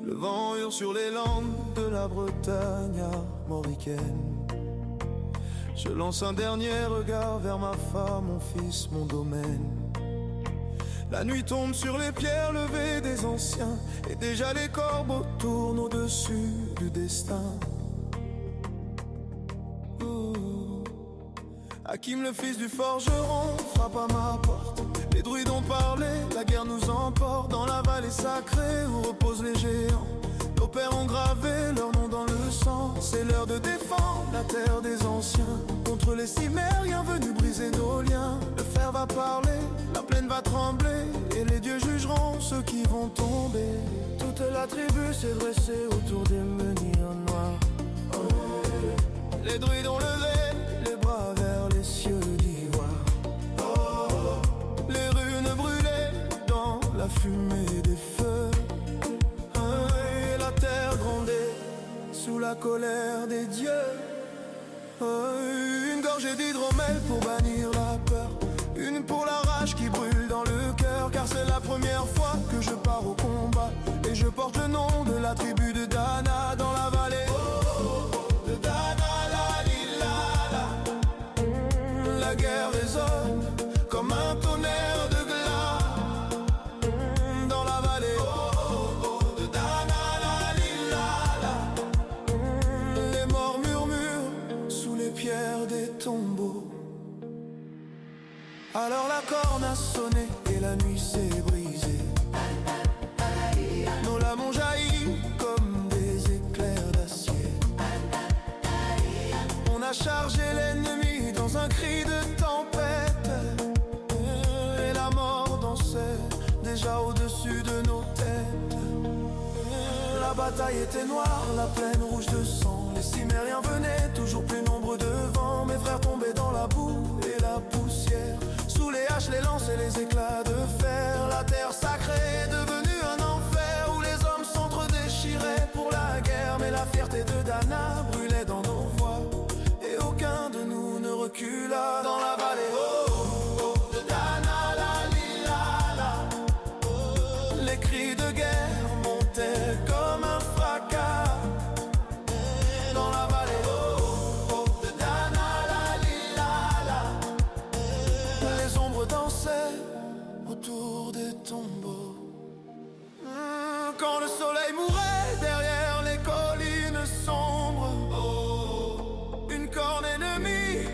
Le vent hurle sur les landes de la Bretagne armoricaine. Je lance un dernier regard vers ma femme, mon fils, mon domaine. La nuit tombe sur les pierres levées des anciens, et déjà les corbeaux tournent au-dessus du destin. Hakim, le fils du forgeron, frappe à ma porte. Les druides ont parlé, la guerre nous emporte dans la vallée sacrée où reposent les géants. Nos pères ont gravé leur nom dans le sang. C'est l'heure de défendre la terre des anciens contre les cimériens venus briser nos liens. Le fer va parler, la plaine va trembler, et les dieux jugeront ceux qui vont tomber. Toute la tribu s'est dressée autour des menhirs noirs. Les druides ont levé les bras vers les cieux d'ivoire. Les runes brûlaient dans la fumée des feux, et la terre grondait sous la colère des dieux. Une gorgée d'hydromel pour bannir la peur, une pour la rage qui brûle dans le cœur. Car c'est la première fois que je pars au combat, et je porte le nom de la tribu de Dana dans la vallée de Dana, la lila. La guerre résonne comme un tonnerre de glas dans la vallée de Dana, la lila. Les morts murmurent sous les pierres des tombeaux. Alors la corne a sonné et la nuit s'est brisée. Nos lames ont jailli comme des éclairs d'acier. On a chargé l'ennemi dans un cri de tempête, et la mort dansait déjà au-dessus de nos têtes. La bataille était noire, la plaine rouge de sang. Les cimériens venaient toujours plus nombreux devant. Mes frères tombaient dans la boue et la poussière, sous les haches, les lances et les éclats de fer. La terre sacrée est devenue un enfer où les hommes s'entre-déchiraient pour la guerre. Mais la fierté de Dana brûlait dans nos voix, et aucun de nous ne recula dans la vallée de Dana, la lila. Les cris de guerre montaient comme un fracas dans la vallée de Dana, la lila. Les ombres dansaient autour des tombeaux. Quand le soleil mourait derrière les collines sombres, une corne ennemie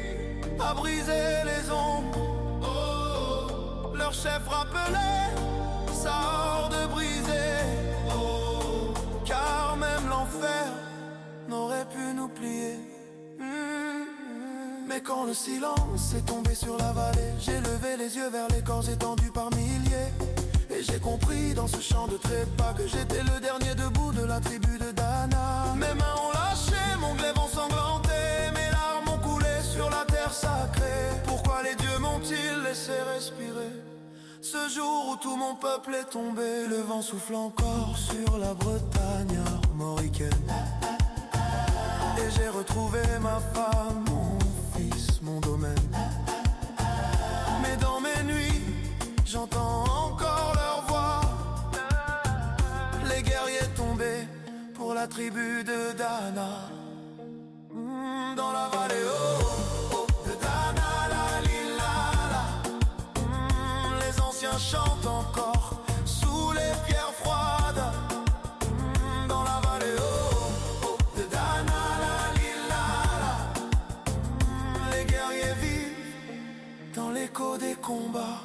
a brisé les ombres. Leur chef rappelait sa horde brisée, car même l'enfer n'aurait pu nous plier. Mais quand le silence est tombé sur la vallée, j'ai levé les yeux vers les corps étendus par milliers, et j'ai compris dans ce champ de trépas que j'étais le dernier debout de la tribu de Dana. Mes mains ont lâché, mon glaive ensanglanté, mes larmes ont coulé sur la terre sacrée. Pourquoi les dieux m'ont-ils laissé respirer ce jour où tout mon peuple est tombé? Le vent souffle encore sur la Bretagne armoricaine, et j'ai retrouvé ma femme, mon fils, mon domaine. Mais dans mes nuits, j'entends encore leur voix, les guerriers tombés pour la tribu de Dana. Dans la vallée de Dana, la lila. Les anciens chantent encore sous les pierres froides. Dans la vallée de Dana, la lila. Les guerriers vivent dans l'écho des combats.